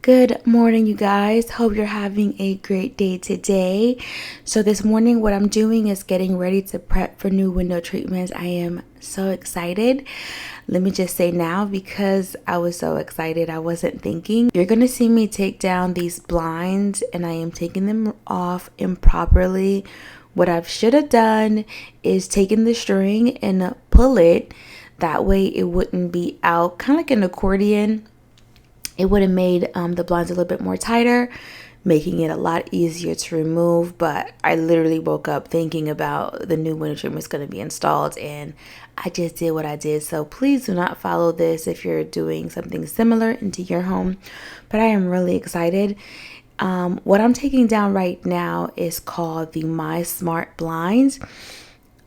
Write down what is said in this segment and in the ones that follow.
Good morning, you guys. Hope you're having a great day today. So this morning what I'm doing is getting ready to prep for new window treatments. I am so excited. Let me just say now, because I was so excited, I wasn't thinking. You're going to see me take down these blinds and I am taking them off improperly. What I should have done is taken the string and pull it. That way it wouldn't be out, kind of like an accordion. It would have made the blinds a little bit more tighter, making it a lot easier to remove. But I literally woke up thinking about the new window treatment is going to be installed, and I just did what I did. So please do not follow this if you're doing something similar into your home. But I am really excited. What I'm taking down right now is called the My Smart Blinds.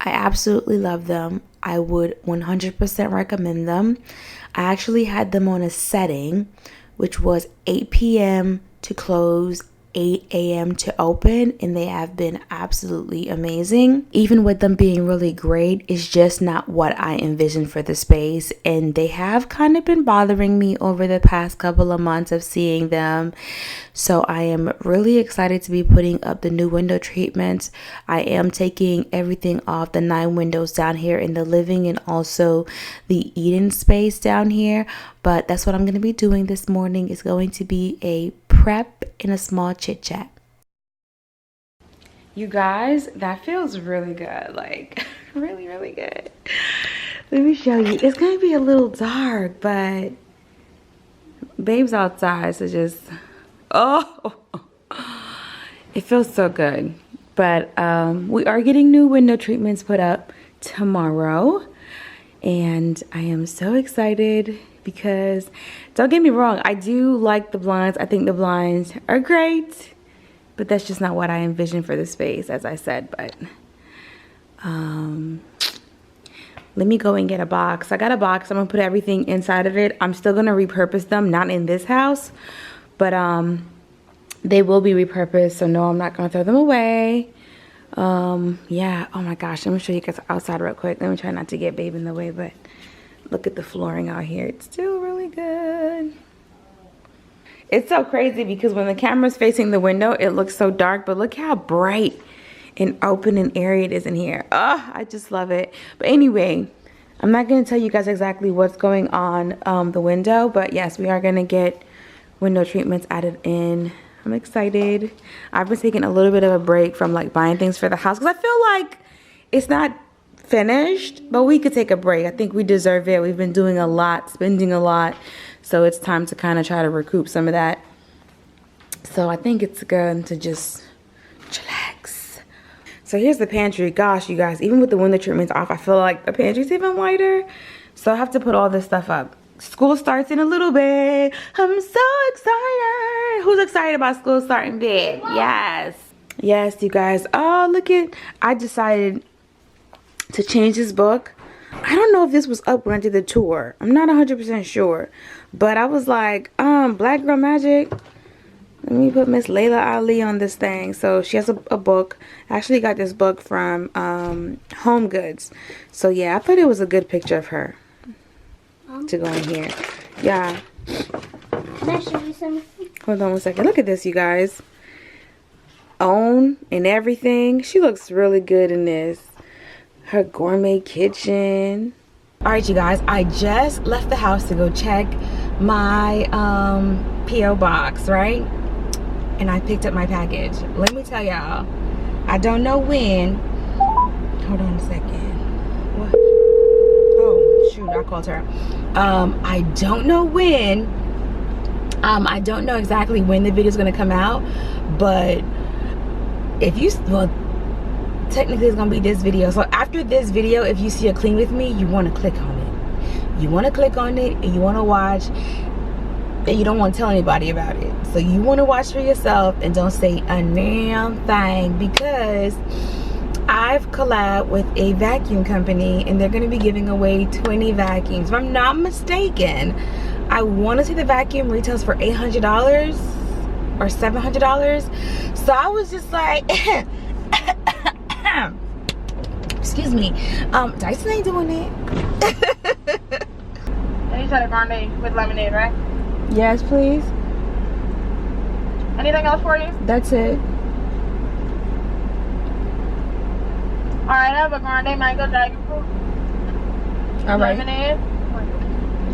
I absolutely love them. I would 100% recommend them. I actually had them on a setting which was 8 p.m. to close, 8 a.m. to open, and they have been absolutely amazing. Even with them being really great, it's just not what I envisioned for the space, and they have kind of been bothering me over the past couple of months of seeing them. So I am really excited to be putting up the new window treatments. I am taking everything off, the 9 windows down here in the living and also the eating space down here. But that's what I'm going to be doing this morning. Is going to be a prep and a small chit chat. You guys, that feels really good. Like really, really good. Let me show you. It's going to be a little dark, but babe's outside, so just, oh, it feels so good. But we are getting new window treatments put up tomorrow, and I am so excited because, don't get me wrong, I do like the blinds. I think the blinds are great, but that's just not what I envisioned for the space, as I said. But let me go and get a box. I got a box. I'm gonna put everything inside of it. I'm still gonna repurpose them, not in this house, but they will be repurposed. So no, I'm not gonna throw them away. Yeah, oh my gosh, let me show you guys outside real quick. Let me try not to get babe in the way, but look at the flooring out here. It's still really good. It's so crazy because when the camera's facing the window, it looks so dark, but look how bright and open and airy it is in here. Oh, I just love it. But anyway, I'm not going to tell you guys exactly what's going on the window, but yes, we are going to get window treatments added in. I'm excited. I've been taking a little bit of a break from like buying things for the house because I feel like it's not finished, but we could take a break. I think we deserve it. We've been doing a lot, spending a lot, so it's time to kind of try to recoup some of that. So I think it's good to just chillax. So here's the pantry. Gosh, you guys, even with the window treatments off, I feel like the pantry's even whiter. So I have to put all this stuff up. School starts in a little bit. I'm so excited. Who's excited about school starting big? Yes. Yes, you guys. Oh, look at, I decided to change this book. I don't know if this was up when I did the tour. I'm not 100% sure. But I was like, Black Girl Magic. Let me put Miss Layla Ali on this thing. So she has a book. I actually got this book from Home Goods. So yeah, I thought it was a good picture of her to go in here. Yeah. Can I show you something? Hold on one second. Look at this, you guys. Own and everything. She looks really good in this. Her gourmet kitchen. All right, you guys, I just left the house to go check my P.O. box, right? And I picked up my package. Let me tell y'all, I don't know when. Hold on a second. What? Oh, shoot, I called her. I don't know when. I don't know exactly when the video is going to come out, but if you, well, technically it's gonna be this video. So after this video, if you see a clean with me, you want to click on it. You want to click on it and you want to watch, and you don't want to tell anybody about it. So you want to watch for yourself and don't say a damn thing, because I've collabed with a vacuum company and they're going to be giving away 20 vacuums. If I'm not mistaken, I want to say the vacuum retails for $800 or $700. So I was just like excuse me, Dyson ain't doing it. And you said a grande with lemonade, right? Yes, please. Anything else for you? That's it. Alright, I have a grande mango dragon fruit. All right. Lemonade.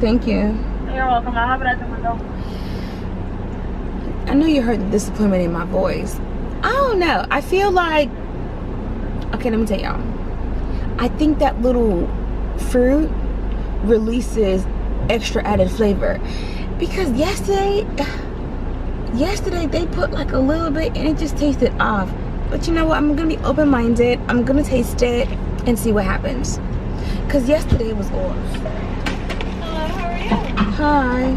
Thank you. You're welcome. I'll have it at the window. I know you heard the disappointment in my voice. I don't know. I feel like, okay, let me tell y'all. I think that little fruit releases extra added flavor. Because yesterday they put like a little bit and it just tasted off. But you know what? I'm gonna be open-minded. I'm gonna taste it and see what happens. Because yesterday it was off. Hello, how are you? Hi.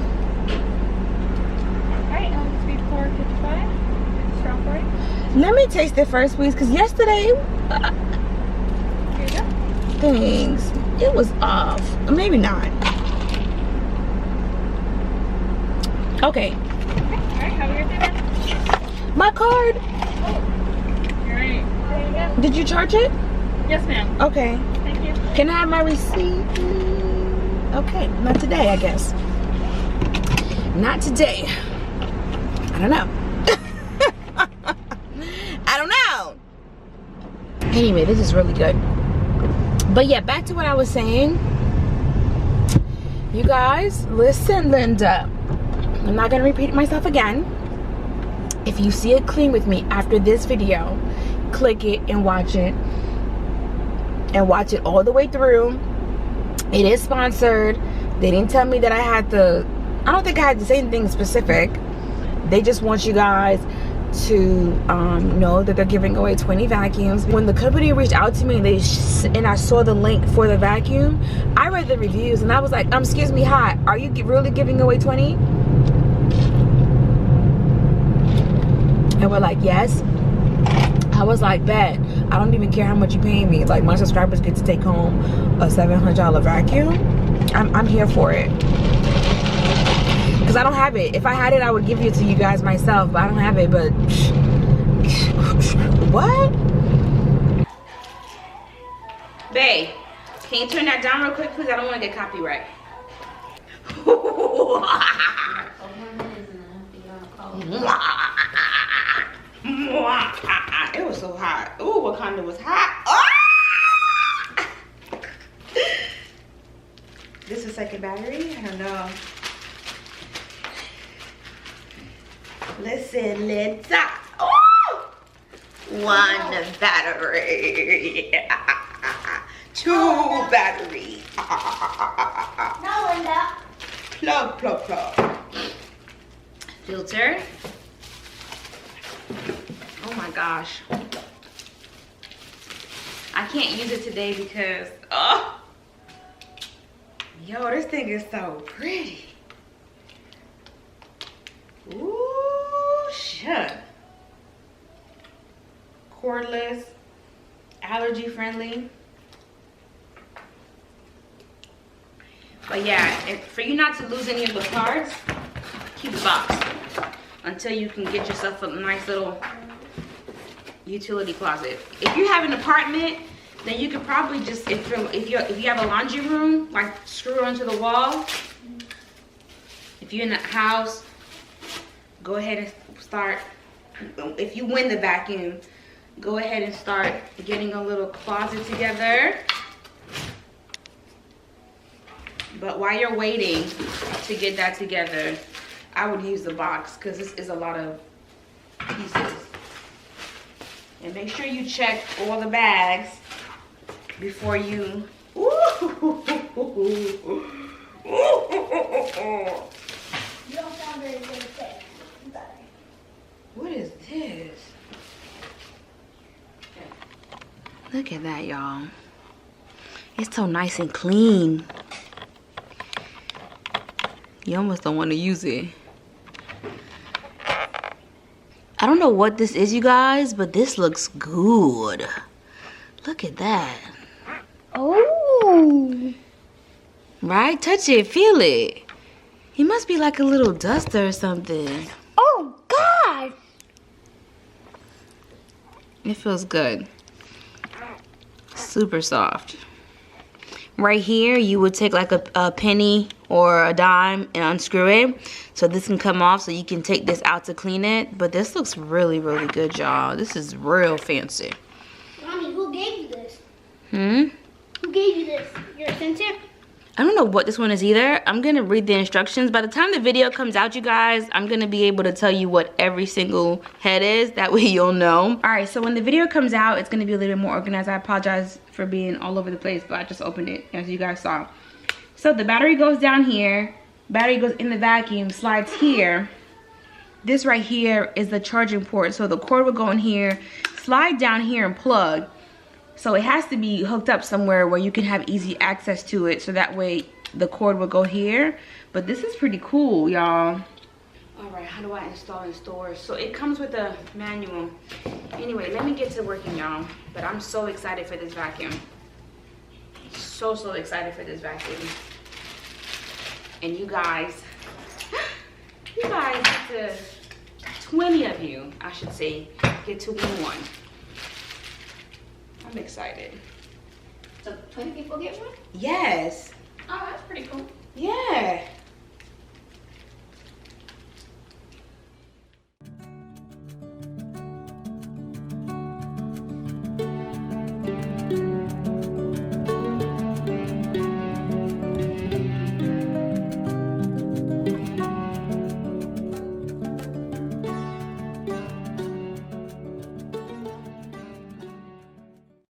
Alright, sweet 455. Strawberry. Let me taste it first, please. Because yesterday, Here you go. thanks. It was off. Maybe not. Okay. Alright, have a good day. My card. Alright. There you go. Did you charge it? Yes, ma'am. Okay. Thank you. Can I have my receipt? Okay. Not today, I guess. Not today. I don't know. I don't know. Anyway, this is really good. But yeah, back to what I was saying. You guys, listen, Linda. I'm not gonna repeat myself again. If you see it clean with me after this video, click it and watch it. And watch it all the way through. It is sponsored. They didn't tell me that I had to, I don't think I had to say anything specific. They just want you guys to know that they're giving away 20 vacuums. When the company reached out to me and I saw the link for the vacuum, I read the reviews and I was like, excuse me, hi, are you really giving away 20? And we're like, yes. I was like, bet. I don't even care how much you pay me. Like, my subscribers get to take home a $700 vacuum. I'm here for it. Because I don't have it. If I had it, I would give it to you guys myself. But I don't have it. But what? Babe, can you turn that down real quick, please? I don't want to get copyright. It was so hot. Ooh, Wakanda was hot. Ah! This is second battery? I don't know. Listen, Linda. Oh! One battery. Two batteries. No, Linda. Plug, plug, plug. Filter. Oh my gosh. I can't use it today because, oh. Yo, this thing is so pretty. Ooh, shit. Cordless, allergy friendly. But yeah, for you not to lose any of the parts, keep the box until you can get yourself a nice little utility closet. If you have an apartment, then you could probably just, if you have a laundry room, like screw it onto the wall. If you're in a house, go ahead and start. If you win the vacuum, go ahead and start getting a little closet together. But while you're waiting to get that together, I would use the box because this is a lot of pieces. And make sure you check all the bags before you. You don't sound very good at that. What is this? Look at that, y'all. It's so nice and clean. You almost don't want to use it. I don't know what this is, you guys, but this looks good. Look at that. Oh. Right? Touch it, feel it. It must be like a little duster or something. Oh, God. It feels good. Super soft. Right here, you would take like a penny or a dime and unscrew it. So this can come off so you can take this out to clean it. But this looks really, really good, y'all. This is real fancy. Mommy, who gave you this? Hmm? Who gave you this? Your sensor? I don't know what this one is either. I'm gonna read the instructions. By the time the video comes out, you guys, I'm gonna be able to tell you what every single head is. That way you'll know. All right, so when the video comes out, it's gonna be a little bit more organized. I apologize for being all over the place, but I just opened it, as you guys saw. So the battery goes down here. Battery goes in the vacuum, slides here. This right here is the charging port. So the cord will go in here, slide down here and plug. So it has to be hooked up somewhere where you can have easy access to it. So that way the cord will go here. But this is pretty cool, y'all. All right, how do I install in stores? So it comes with a manual. Anyway, let me get to working, y'all. But I'm so excited for this vacuum. So excited for this vacuum. And you guys get to, 20 of you, I should say, get to win one. I'm excited. So 20 people get one? Yes. Oh, that's pretty cool. Yeah.